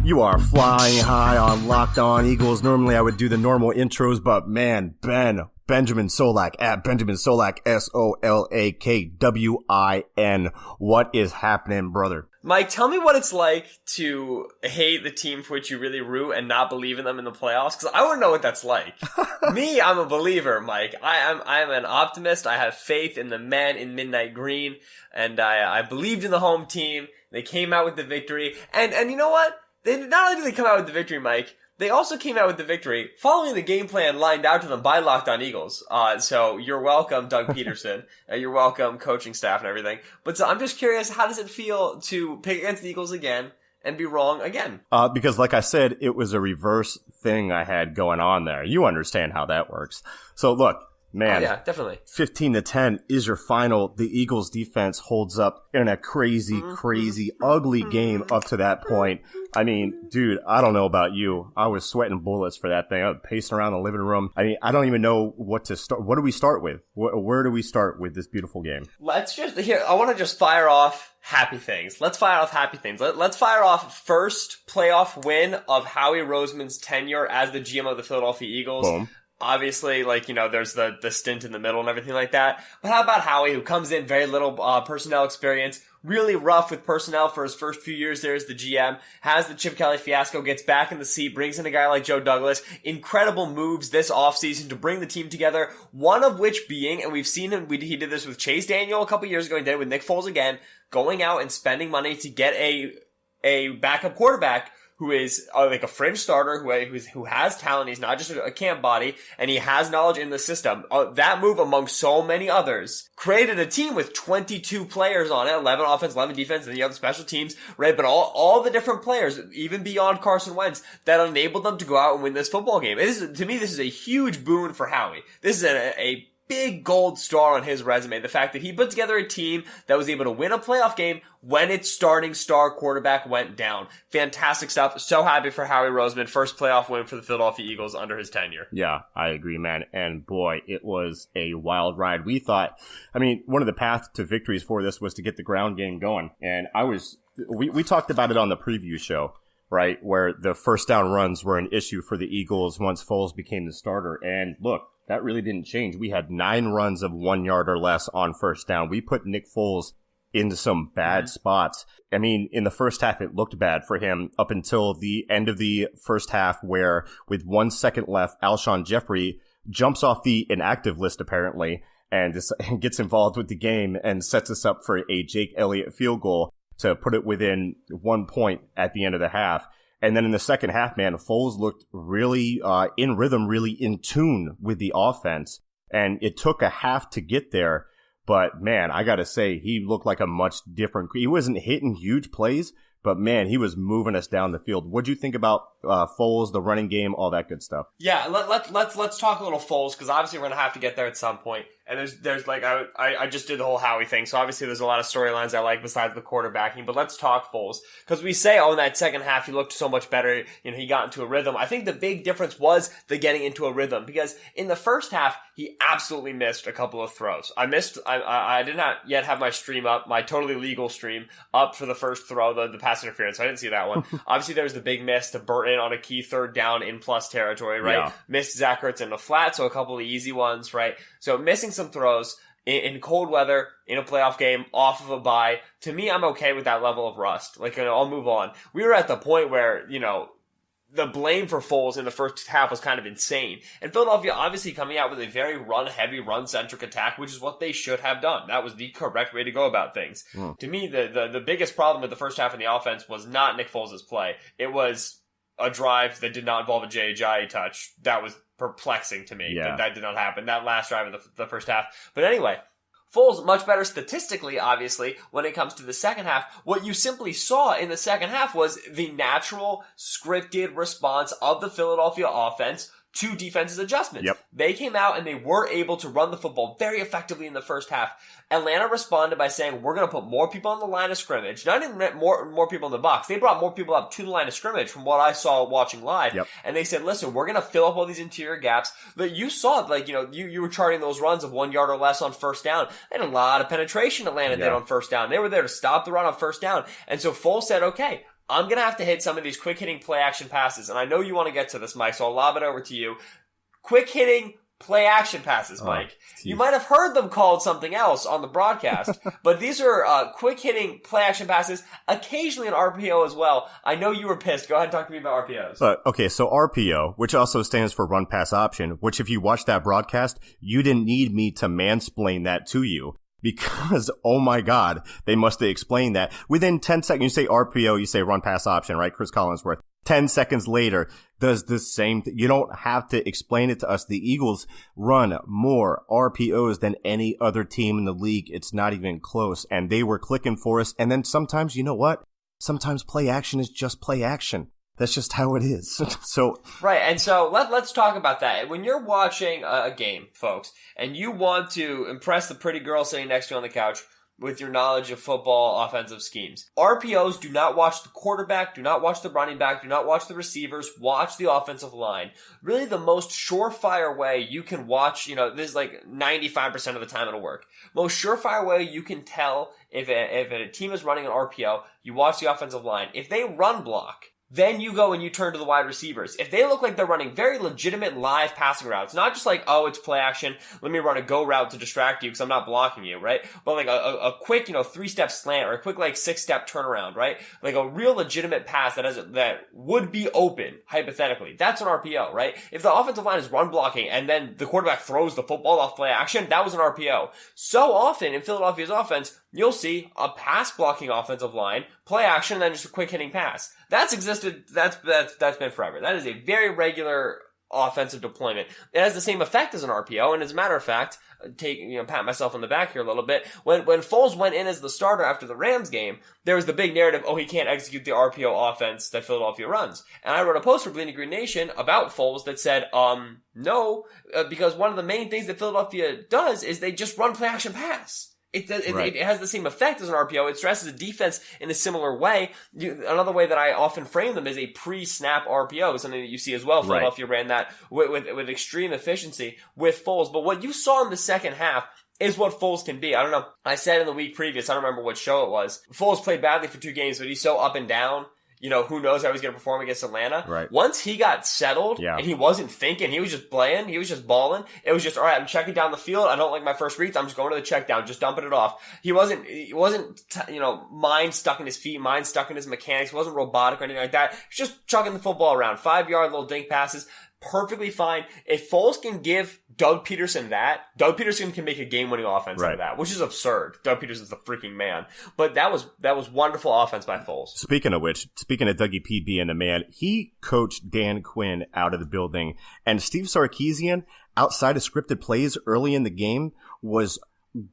You are flying high on Locked On Eagles. Normally I would do the normal intros, but man, Benjamin Solak at Benjamin Solak, SOLAKWIN. What is happening, brother? Mike, tell me what it's like to hate the team for which you really root and not believe in them in the playoffs, because I want to know what that's like. Me, I'm a believer, Mike. I'm an optimist. I have faith in the men in Midnight Green, and I believed in the home team. They came out with the victory, and you know what? They not only did they come out with the victory, Mike, they also came out with the victory following the game plan lined out to them by Locked On Eagles. So you're welcome, Doug Peterson. You're welcome, coaching staff and everything. But so I'm just curious, how does it feel to pick against the Eagles again and be wrong again? Because like I said, it was a reverse thing I had going on there. You understand how that works. So look. Man, yeah, definitely. 15-10 is your final. The Eagles defense holds up in a crazy, ugly game up to that point. I mean, dude, I don't know about you. I was sweating bullets for that thing. I was pacing around the living room. I mean, I don't even know what to start. What do we start with? Where do we start with this beautiful game? Let's just, I want to just fire off happy things. Let's fire off happy things. Let's fire off first playoff win of Howie Roseman's tenure as the GM of the Philadelphia Eagles. Boom. Obviously, there's the stint in the middle and everything like that. But how about Howie, who comes in very little personnel experience, really rough with personnel for his first few years there as the GM, has the Chip Kelly fiasco, gets back in the seat, brings in a guy like Joe Douglas, incredible moves this offseason to bring the team together, one of which being, and we've seen him, he did this with Chase Daniel a couple years ago, he did it with Nick Foles again, going out and spending money to get a backup quarterback who is like a fringe starter, who has talent. He's not just a camp body, and he has knowledge in the system. That move, among so many others, created a team with 22 players on it, 11 offense, 11 defense, and you have the special teams, right? But all the different players, even beyond Carson Wentz, that enabled them to go out and win this football game. To me, this is a huge boon for Howie. This is a big gold star on his resume. The fact that he put together a team that was able to win a playoff game when its starting star quarterback went down. Fantastic stuff. So happy for Howie Roseman. First playoff win for the Philadelphia Eagles under his tenure. Yeah, I agree, man. And boy, it was a wild ride. We thought, one of the paths to victories for this was to get the ground game going. And we talked about it on the preview show, right? Where the first down runs were an issue for the Eagles once Foles became the starter. And look, that really didn't change. We had 9 runs of 1 yard or less on first down. We put Nick Foles into some bad spots. In the first half, it looked bad for him up until the end of the first half, where with 1 second left, Alshon Jeffrey jumps off the inactive list, apparently, and gets involved with the game and sets us up for a Jake Elliott field goal to put it within 1 point at the end of the half. And then in the second half, man, Foles looked really in rhythm, really in tune with the offense. And it took a half to get there. But, man, I got to say, he looked like a much different. He wasn't hitting huge plays, but, man, he was moving us down the field. What'd you think about Foles, the running game, all that good stuff? Yeah, let's talk a little Foles, because obviously we're going to have to get there at some point. And there's like, I just did the whole Howie thing, so obviously there's a lot of storylines I like besides the quarterbacking, but let's talk Foles. Because we say, in that second half he looked so much better, he got into a rhythm. I think the big difference was the getting into a rhythm, because in the first half, he absolutely missed a couple of throws. I did not yet have my stream up, my totally legal stream up for the first throw, the pass interference, so I didn't see that one. Obviously there was the big miss to Burton on a key third down in plus territory, right? Yeah. Missed Zach Ertz in the flat, so a couple of easy ones, right? So missing some throws in cold weather, in a playoff game, off of a bye. To me, I'm okay with that level of rust. I'll move on. We were at the point where, the blame for Foles in the first half was kind of insane. And Philadelphia obviously coming out with a very run-heavy, run-centric attack, which is what they should have done. That was the correct way to go about things. To me, the biggest problem with the first half of the offense was not Nick Foles' play. It was a drive that did not involve a Jay Ajayi touch. That was perplexing to me. Yeah. That did not happen. That last drive of the first half. But anyway, Foles much better statistically, obviously, when it comes to the second half. What you simply saw in the second half was the natural, scripted response of the Philadelphia offense to defense's adjustments. Yep. They came out and they were able to run the football very effectively in the first half. Atlanta responded by saying, we're going to put more people on the line of scrimmage. Not even more people in the box. They brought more people up to the line of scrimmage from what I saw watching live. Yep. And they said, listen, we're going to fill up all these interior gaps that you saw. Like, you were charting those runs of 1 yard or less on first down. They had a lot of penetration Atlanta did on first down. They were there to stop the run on first down. And so Foles said, okay, I'm going to have to hit some of these quick hitting play action passes. And I know you want to get to this, Mike, so I'll lob it over to you. Quick hitting play action passes, Mike. You might have heard them called something else on the broadcast, but these are quick hitting play action passes, occasionally an RPO as well. I know you were pissed. Go ahead and talk to me about RPOs. Okay, so RPO, which also stands for run pass option, which if you watch that broadcast, you didn't need me to mansplain that to you. Because, oh my God, they must have explained that. Within 10 seconds, you say RPO, you say run pass option, right? Chris Collinsworth. 10 seconds later, does the same thing. You don't have to explain it to us. The Eagles run more RPOs than any other team in the league. It's not even close. And they were clicking for us. And then sometimes, you know what? Sometimes play action is just play action. That's just how it is. So right, and so let's talk about that. When you're watching a game, folks, and you want to impress the pretty girl sitting next to you on the couch with your knowledge of football offensive schemes, RPOs, do not watch the quarterback, do not watch the running back, do not watch the receivers, watch the offensive line. Really the most surefire way you can watch, this is like 95% of the time it'll work. Most surefire way you can tell if a team is running an RPO, you watch the offensive line. If they run block, then you go and you turn to the wide receivers. If they look like they're running very legitimate live passing routes, not just like, oh, it's play action, let me run a go route to distract you because I'm not blocking you, right? But like a quick, 3-step slant or a quick like 6-step turnaround, right? Like a real legitimate pass that would be open, hypothetically. That's an RPO, right? If the offensive line is run blocking and then the quarterback throws the football off play action, that was an RPO. So often in Philadelphia's offense, you'll see a pass blocking offensive line, play action, and then just a quick hitting pass. That's existed, that's been forever. That is a very regular offensive deployment. It has the same effect as an RPO, and as a matter of fact, pat myself on the back here a little bit. When Foles went in as the starter after the Rams game, there was the big narrative, oh, he can't execute the RPO offense that Philadelphia runs. And I wrote a post for Bleeding Green Nation about Foles that said, no, because one of the main things that Philadelphia does is they just run play action pass. It has the same effect as an RPO. It stresses the defense in a similar way. Another way that I often frame them is a pre-snap RPO, something that you see as well. Philadelphia ran that with extreme efficiency with Foles. But what you saw in the second half is what Foles can be. I don't know. I said in the week previous, I don't remember what show it was, Foles played badly for 2 games, but he's so up and down. Who knows how he's going to perform against Atlanta. Right. Once he got settled and he wasn't thinking, he was just playing, he was just balling. It was just, all right, I'm checking down the field. I don't like my first reads. I'm just going to the check down, just dumping it off. He wasn't, mind stuck in his feet, mind stuck in his mechanics. He wasn't robotic or anything like that. He's just chucking the football around. 5-yard little dink passes. Perfectly fine. If Foles can give Doug Peterson that, Doug Peterson can make a game-winning offense out of that, which is absurd. Doug Peterson's the freaking man. But that was wonderful offense by Foles. Speaking of Dougie P being the man, he coached Dan Quinn out of the building, and Steve Sarkisian, outside of scripted plays early in the game, was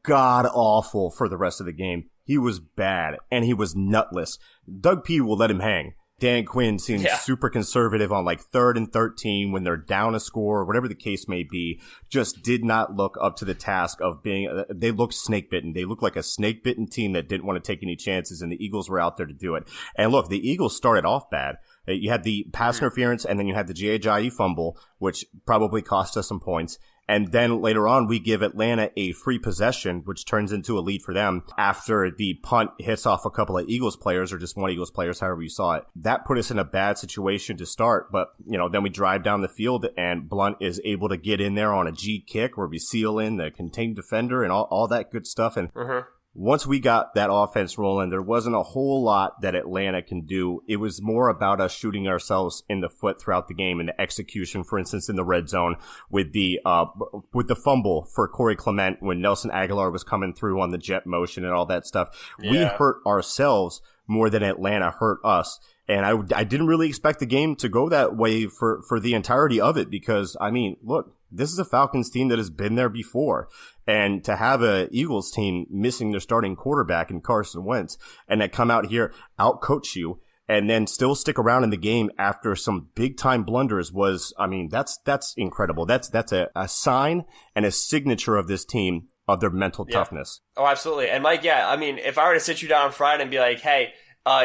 god-awful for the rest of the game. He was bad, and he was nutless. Doug P will let him hang. Dan Quinn seems super conservative on like 3rd and 13 when they're down a score or whatever the case may be. Just did not look up to the task of being, they looked snake bitten. They looked like a snake bitten team that didn't want to take any chances, and the Eagles were out there to do it. And look, the Eagles started off bad. You had the pass interference, and then you had the Ajayi fumble, which probably cost us some points. And then later on, we give Atlanta a free possession, which turns into a lead for them after the punt hits off a couple of Eagles players, or just one Eagles players, however you saw it. That put us in a bad situation to start. But, then we drive down the field and Blunt is able to get in there on a G kick where we seal in the contained defender and all that good stuff. And once we got that offense rolling, there wasn't a whole lot that Atlanta can do. It was more about us shooting ourselves in the foot throughout the game, and the execution, for instance, in the red zone with the fumble for Corey Clement when Nelson Aguilar was coming through on the jet motion and all that stuff. Yeah. We hurt ourselves more than Atlanta hurt us. And I didn't really expect the game to go that way for the entirety of it, because, look, this is a Falcons team that has been there before. And to have a Eagles team missing their starting quarterback in Carson Wentz, and that come out here, out-coach you, and then still stick around in the game after some big time blunders was, I mean, that's incredible. That's a sign and a signature of this team, of their mental toughness. Oh, absolutely. And Mike, I mean, if I were to sit you down on Friday and be like, hey,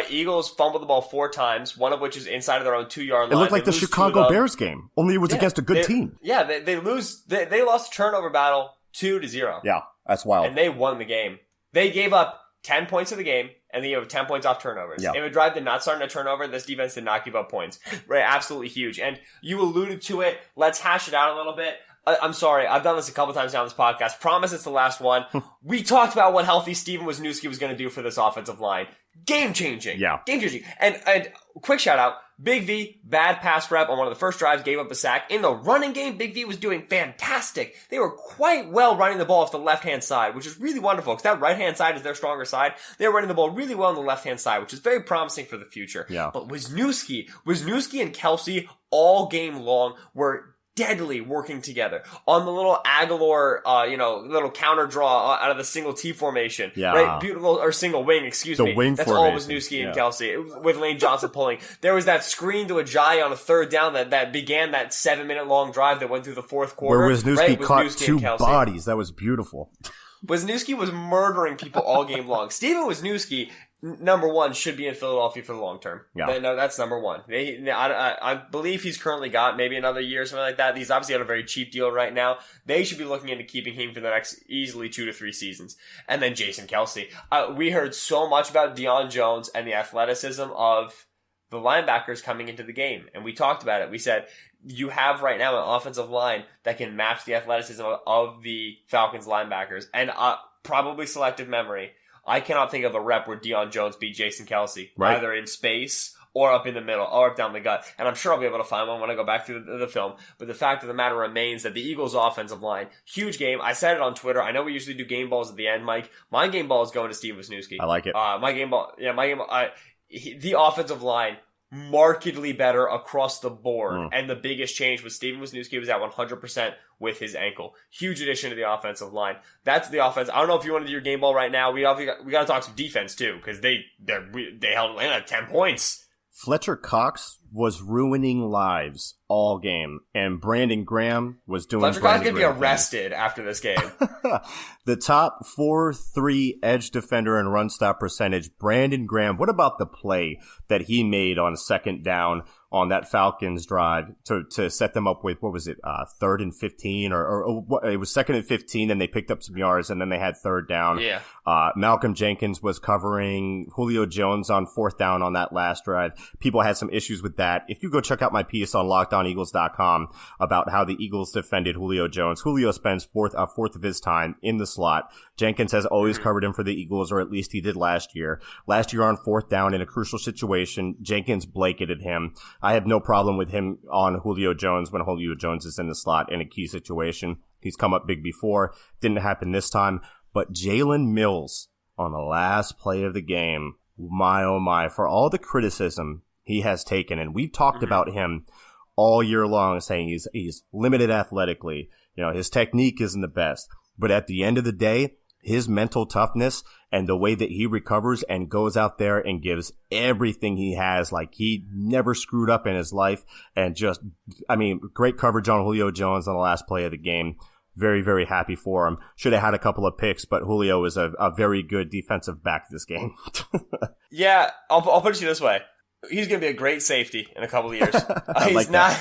Eagles fumbled the ball 4 times, one of which is inside of their own 2-yard line. It looked like the Chicago Bears game, only it was against a good team. Yeah, they lost a turnover battle 2-0. Yeah, that's wild. And they won the game. They gave up 10 points of the game, and they gave up 10 points off turnovers. Yeah. If a drive did not start in a turnover, this defense did not give up points. Right, absolutely huge. And you alluded to it. Let's hash it out a little bit. I'm sorry, I've done this a couple times now on this podcast. Promise it's the last one. We talked about what healthy Steven Wisniewski was going to do for this offensive line. Game changing. Yeah. Game changing. And quick shout out, Big V, bad pass rep on one of the first drives, gave up a sack. In the running game, Big V was doing fantastic. They were quite well running the ball off the left-hand side, which is really wonderful, because that right-hand side is their stronger side. They were running the ball really well on the left-hand side, which is very promising for the future. Yeah. But Wisniewski and Kelsey all game long were deadly working together on the little Aguilar, little counter draw out of the single T formation. Yeah. Right? Beautiful, or single wing, excuse me. Wing That's formation. all Wisniewski and Kelsey, with Lane Johnson pulling. There was that screen to Ajayi on a third down that began that 7-minute long drive that went through the fourth quarter. Where Wisniewski caught Wisniewski two bodies. That was beautiful. Wisniewski was murdering people all game long. Steven Wisniewski, number one, should be in Philadelphia for the long term. Yeah. No, that's number one. I believe he's currently got maybe another year or something like that. He's obviously on a very cheap deal right now. They should be looking into keeping him for the next easily 2 to 3 seasons. And then Jason Kelsey. We heard so much about Deion Jones and the athleticism of the linebackers coming into the game. And we talked about it. We said, you have right now an offensive line that can match the athleticism of the Falcons linebackers. And probably selective memory, I cannot think of a rep where Deion Jones beat Jason Kelsey, right, either in space or up in the middle or up down the gut. And I'm sure I'll be able to find one when I go back through the film. But the fact of the matter remains that the Eagles offensive line, huge game. I said it on Twitter. I know we usually do game balls at the end, Mike. My game ball is going to Steve Wisniewski. I like it. The offensive line, markedly better across the board. And the biggest change was Steven Wisniewski was at 100% with his ankle. Huge addition to the offensive line. That's the offense. I don't know if you want to do your game ball right now. We got to talk some defense too, because they held Atlanta 10 points. Fletcher Cox was ruining lives all game, and Brandon Graham was doing. Fletcher Cox could be arrested after this game. The top 4-3 edge defender in run stop percentage, Brandon Graham. What about the play that he made on second down on that Falcons drive to set them up with, what was it, 3rd and 15 or it was 2nd and 15, and they picked up some yards, and then they had 3rd down. Yeah. Malcolm Jenkins was covering Julio Jones on 4th down on that last drive. People had some issues with that. If you go check out my piece on LockedOnEagles.com about how the Eagles defended Julio Jones, Julio spends fourth of his time in the slot. Jenkins has always covered him for the Eagles, or at least he did last year. Last year on 4th down in a crucial situation, Jenkins blanketed him. I have no problem with him on Julio Jones when Julio Jones is in the slot in a key situation. He's come up big before. Didn't happen this time. But Jalen Mills on the last play of the game, my oh my, for all the criticism he has taken, and we've talked about him all year long, saying he's limited athletically. You know, his technique isn't the best. But at the end of the day, his mental toughness and the way that he recovers and goes out there and gives everything he has, like he never screwed up in his life. And just, I mean, great coverage on Julio Jones on the last play of the game. Very, very happy for him. Should have had a couple of picks, but Julio is a very good defensive back this game. Yeah, I'll put it to you this way. He's going to be a great safety in a couple of years. He's like not,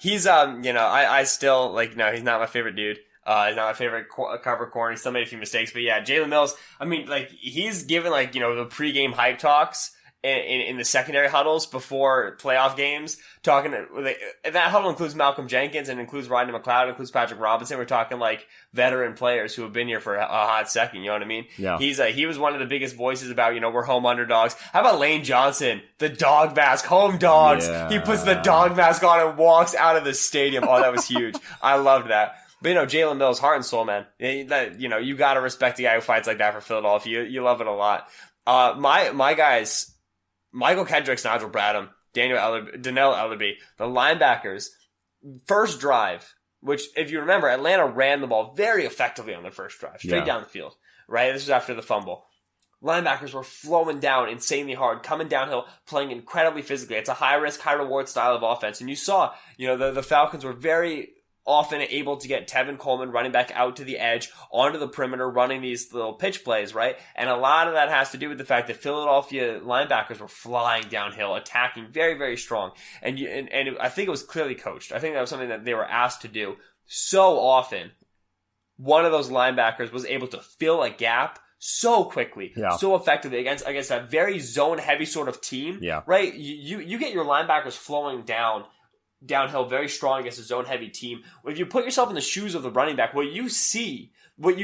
he's, I still, he's not my favorite dude. He's not my favorite cover corner. He still made a few mistakes, but yeah, Jalen Mills, I mean, he's given, the pregame hype talks in the secondary huddles before playoff games, talking that huddle includes Malcolm Jenkins and includes Rodney McLeod, includes Patrick Robinson. We're talking veteran players who have been here for a hot second. You know what I mean? Yeah. He was one of the biggest voices about, we're home underdogs. How about Lane Johnson, the dog mask, home dogs? Yeah. He puts the dog mask on and walks out of the stadium. Oh, that was huge. I loved that. But, Jalen Mills, heart and soul, man. You gotta respect the guy who fights like that for Philadelphia. You love it a lot. My guys, Michael Kendricks, Nigel Bradham, Dannell Ellerbe, the linebackers, first drive, which, if you remember, Atlanta ran the ball very effectively on their first drive, straight down the field, right? This was after the fumble. linebackers were flowing down insanely hard, coming downhill, playing incredibly physically. It's a high risk, high reward style of offense. And you saw, the Falcons were very often able to get Tevin Coleman running back out to the edge, onto the perimeter, running these little pitch plays, right? And a lot of that has to do with the fact that Philadelphia linebackers were flying downhill, attacking very, very strong. And I think it was clearly coached. I think that was something that they were asked to do. So often, one of those linebackers was able to fill a gap so quickly, so effectively against that very zone-heavy sort of team, right? You get your linebackers flowing downhill very strong against a zone-heavy team. If you put yourself in the shoes of the running back, what you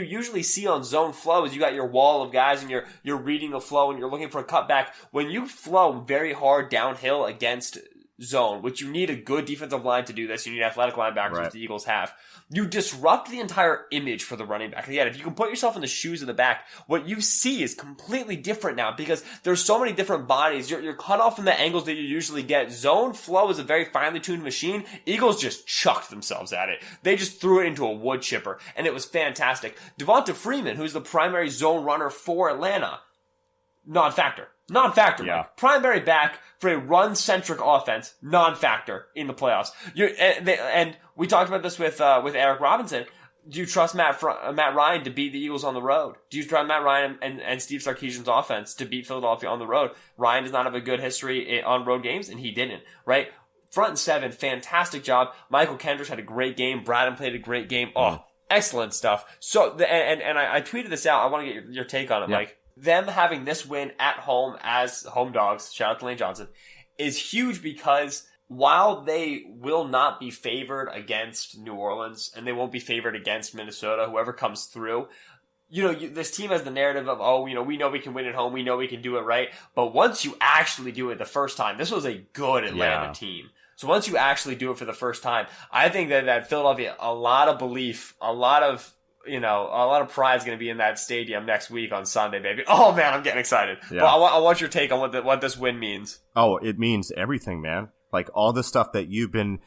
usually see on zone flow is you got your wall of guys and you're reading the flow and you're looking for a cutback. When you flow very hard downhill against zone, which you need a good defensive line to do this, you need athletic linebackers, which the Eagles have. You disrupt the entire image for the running back. Again, if you can put yourself in the shoes of the back, what you see is completely different now because there's so many different bodies. You're cut off from the angles that you usually get. Zone flow is a very finely tuned machine. Eagles just chucked themselves at it. They just threw it into a wood chipper, and it was fantastic. Devonta Freeman, who's the primary zone runner for Atlanta, non-factor. Non-factor. Yeah. Primary back for a run-centric offense, non-factor in the playoffs. And we talked about this with Eric Robinson. Do you trust Matt Ryan to beat the Eagles on the road? Do you trust Matt Ryan and Steve Sarkisian's offense to beat Philadelphia on the road? Ryan does not have a good history on road games, and he didn't, right? Front and seven, fantastic job. Michael Kendricks had a great game. Braden played a great game. Oh, excellent stuff. So, I tweeted this out. I want to get your take on it, Mike. Them having this win at home as home dogs, shout out to Lane Johnson, is huge because while they will not be favored against New Orleans and they won't be favored against Minnesota, whoever comes through, this team has the narrative of, we know we can win at home, we know we can do it right. But once you actually do it the first time, this was a good Atlanta team. So once you actually do it for the first time, I think that Philadelphia, a lot of belief, a lot of pride is going to be in that stadium next week on Sunday, baby. Oh man, I'm getting excited. Yeah. Well, I want your take on what this win means. Oh, it means everything, man. Like all the stuff that you've been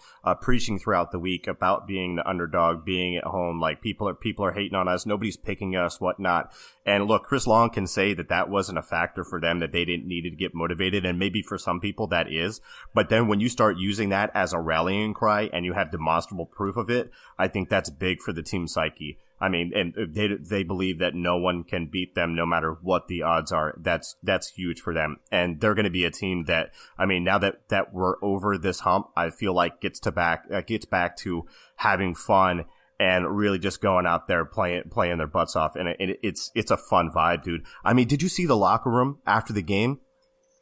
preaching throughout the week about being the underdog, being at home, like people are hating on us, nobody's picking us, whatnot. And look, Chris Long can say that wasn't a factor for them, that they didn't need to get motivated, and maybe for some people that is. But then when you start using that as a rallying cry and you have demonstrable proof of it, I think that's big for the team psyche. I mean, and they believe that no one can beat them no matter what the odds are. That's huge for them. And they're going to be a team that, I mean, now that we're over this hump, I feel like gets back to having fun and really just going out there playing their butts off. And it's a fun vibe, dude. I mean, did you see the locker room after the game?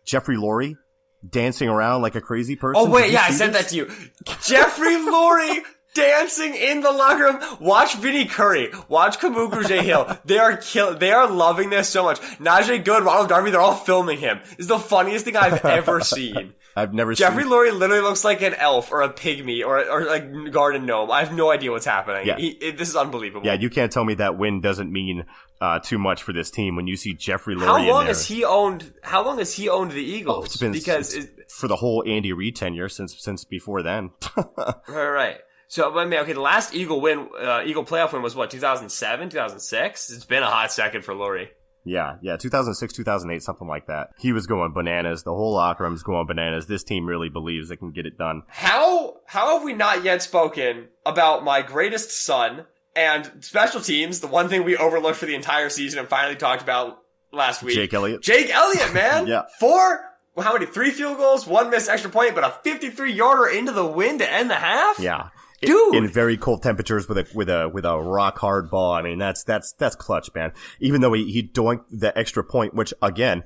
Jeffrey Lurie dancing around like a crazy person. Oh wait, I said that to you. Jeffrey Lurie dancing in the locker room. Watch Vinny Curry. Watch Kamuku J. Hill. They are loving this so much. Najee Good, Ronald Darby, they're all filming him. It's the funniest thing I've ever seen. I've never Jeffrey seen... Lurie literally looks like an elf or a pygmy or like garden gnome. I have no idea what's happening. Yeah. This is unbelievable. Yeah, you can't tell me that win doesn't mean too much for this team when you see Jeffrey Lurie How long has he owned the Eagles? It's been for the whole Andy Reid tenure since before then. Right. So, I mean, okay, the last Eagle playoff win was what, 2007, 2006? It's been a hot second for Lurie. Yeah, 2006, 2008, something like that. He was going bananas. The whole locker room was going bananas. This team really believes they can get it done. How have we not yet spoken about my greatest son and special teams, the one thing we overlooked for the entire season and finally talked about last week? Jake Elliott, man! Yeah. 3 field goals, 1 missed extra point, but a 53-yarder into the wind to end the half? Yeah. Dude. In very cold temperatures with a rock hard ball. I mean, that's clutch, man. Even though he doinked the extra point, which again,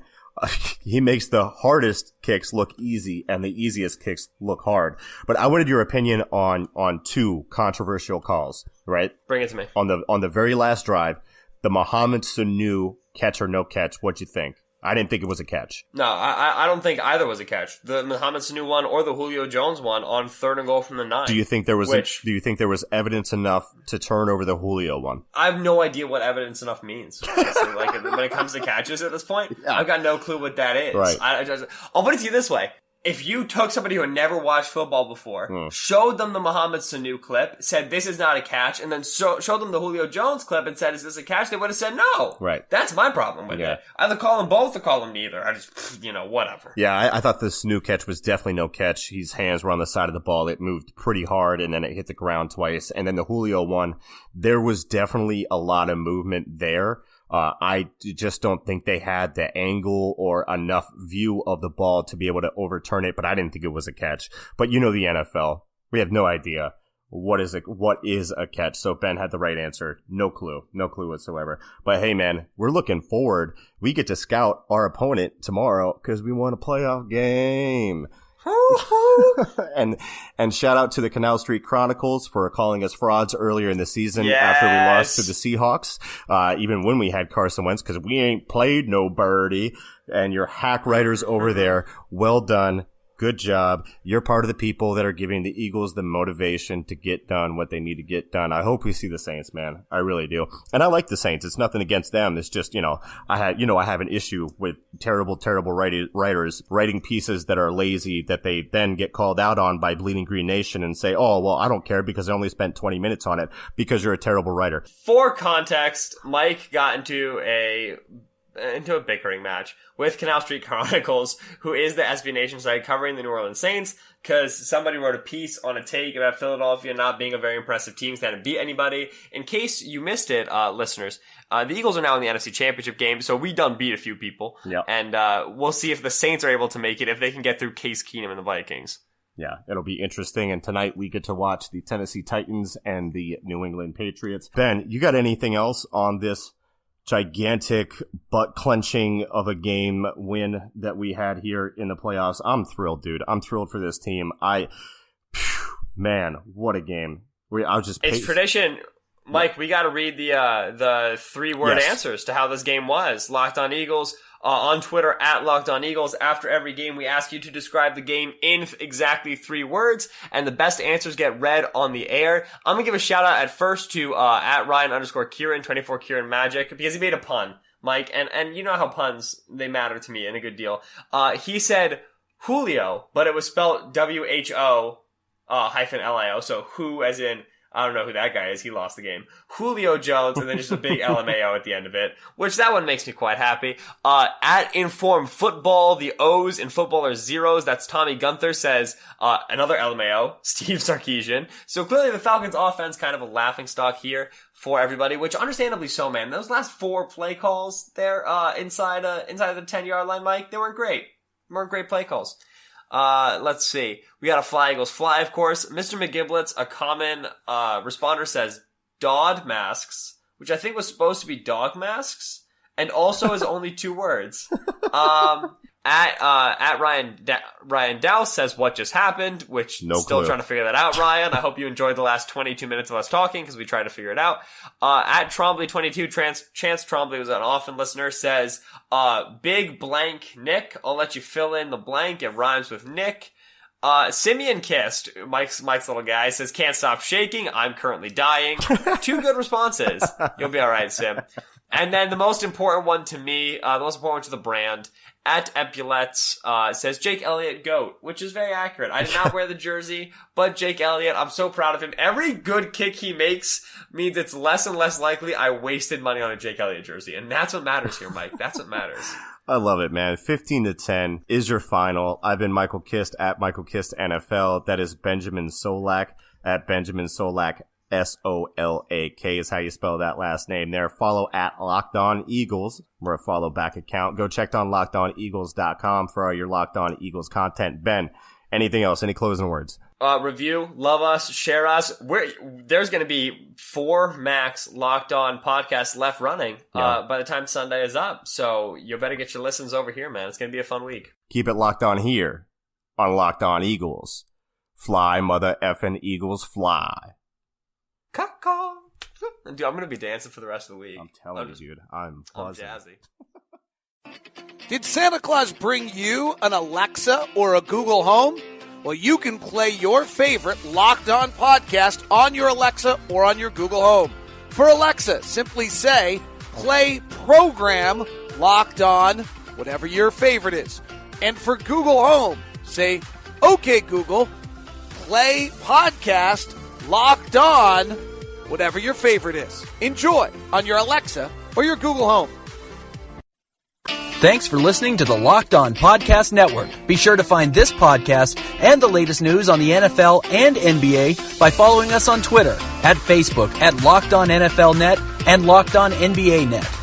he makes the hardest kicks look easy and the easiest kicks look hard. But I wanted your opinion on two controversial calls, right? Bring it to me. On the very last drive, the Mohamed Sanu catch or no catch, what'd you think? I didn't think it was a catch. No, I don't think either was a catch. The Mohamed Sanu one or the Julio Jones one on 3rd and goal from the 9. Do you think there was evidence enough to turn over the Julio one? I have no idea what evidence enough means. Honestly. Like when it comes to catches at this point, I've got no clue what that is. Right. I'll put it to you this way. if you took somebody who had never watched football before, showed them the Mohamed Sanu clip, said this is not a catch, and then showed them the Julio Jones clip and said, is this a catch? They would have said no. Right. That's my problem with it. Either call them both or call them neither. I just, whatever. Yeah, I thought the Sanu catch was definitely no catch. His hands were on the side of the ball. It moved pretty hard, and then it hit the ground twice. And then the Julio one, there was definitely a lot of movement there. I just don't think they had the angle or enough view of the ball to be able to overturn it, but I didn't think it was a catch. But the NFL, we have no idea what is a catch. So Ben had the right answer. No clue whatsoever. But hey, man, we're looking forward. We get to scout our opponent tomorrow because we want a playoff game. and shout out to the Canal Street Chronicles for calling us frauds earlier in the season after we lost to the Seahawks, even when we had Carson Wentz, because we ain't played no birdie. And your hack writers over there, well done. Good job. You're part of the people that are giving the Eagles the motivation to get done what they need to get done. I hope we see the Saints, man. I really do. And I like the Saints. It's nothing against them. It's just, I have an issue with terrible writers writing pieces that are lazy that they then get called out on by Bleeding Green Nation and say, oh, well, I don't care because I only spent 20 minutes on it because you're a terrible writer. For context, Mike got into a bickering match with Canal Street Chronicles, who is the SB Nation site covering the New Orleans Saints, because somebody wrote a piece on a take about Philadelphia not being a very impressive team, they hadn't beat anybody. In case you missed it, listeners, the Eagles are now in the NFC Championship game, so we done beat a few people. Yep. And we'll see if the Saints are able to make it, if they can get through Case Keenum and the Vikings. Yeah, it'll be interesting. And tonight we get to watch the Tennessee Titans and the New England Patriots. Ben, you got anything else on this gigantic butt-clenching of a game win that we had here in the playoffs? I'm thrilled, dude. I'm thrilled for this team. Man, what a game. It's tradition. Mike, we got to read the 3-word answers to how this game was. Locked On Eagles. On Twitter, @LockedOnEagles. After every game, we ask you to describe the game in exactly 3 words, and the best answers get read on the air. I'm gonna give a shout out at first to @Ryan_Kieran, 24 Kieran Magic, because he made a pun, Mike, and you know how puns, they matter to me in a good deal. He said Julio, but it was spelled WHO -LIO, so who as in, I don't know who that guy is. He lost the game. Julio Jones, and then just a big LMAO at the end of it, which that one makes me quite happy. @Inform Football, the O's in football are zeros. That's Tommy Gunther says, another LMAO, Steve Sarkisian. So clearly the Falcons offense kind of a laughingstock here for everybody, which understandably so, man. Those last 4 play calls there, inside the 10-yard line, Mike, they weren't great. Weren't great play calls. Let's see. We got a Fly Eagles Fly, of course. Mr. McGiblets, a common responder, says Dodd masks, which I think was supposed to be dog masks, and also is only 2 words. At Ryan Dowse says what just happened, which still trying to figure that out, Ryan. I hope you enjoyed the last 22 minutes of us talking because we tried to figure it out. At Trombley22, Chance Trombley was an often listener, says, big blank Nick. I'll let you fill in the blank. It rhymes with Nick. Simeon Kist, Mike's little guy, says, can't stop shaking. I'm currently dying. 2 good responses. You'll be alright, Sim. And then the most important one to me, the most important one to the brand, at Epaulets, says Jake Elliott GOAT, which is very accurate. I did not wear the jersey, but Jake Elliott, I'm so proud of him. Every good kick he makes means it's less and less likely I wasted money on a Jake Elliott jersey. And that's what matters here, Mike. That's what matters. I love it, man. 15-10 is your final. I've been Michael Kist at Michael Kist NFL. That is Benjamin Solak at Benjamin Solak. Solak is how you spell that last name there. Follow at Locked On Eagles. We're a follow back account. Go check on LockedOnEagles.com for all your Locked On Eagles content. Ben, anything else? Any closing words? Review, love us, share us. There's going to be 4 max Locked On podcasts left running by the time Sunday is up. So you better get your listens over here, man. It's going to be a fun week. Keep it locked on here on Locked On Eagles. Fly, mother effing Eagles, fly. Caw-caw. Dude, I'm going to be dancing for the rest of the week. I'm telling you, dude. I'm jazzy. Did Santa Claus bring you an Alexa or a Google Home? Well, you can play your favorite Locked On podcast on your Alexa or on your Google Home. For Alexa, simply say, play program Locked On, whatever your favorite is. And for Google Home, Say, okay, Google, play podcast Locked On, whatever your favorite is. Enjoy on your Alexa or your Google Home. Thanks for listening to the Locked On Podcast Network. Be sure to find this podcast and the latest news on the NFL and NBA by following us on Twitter, at Facebook, at Locked On NFL Net, and Locked On NBA Net.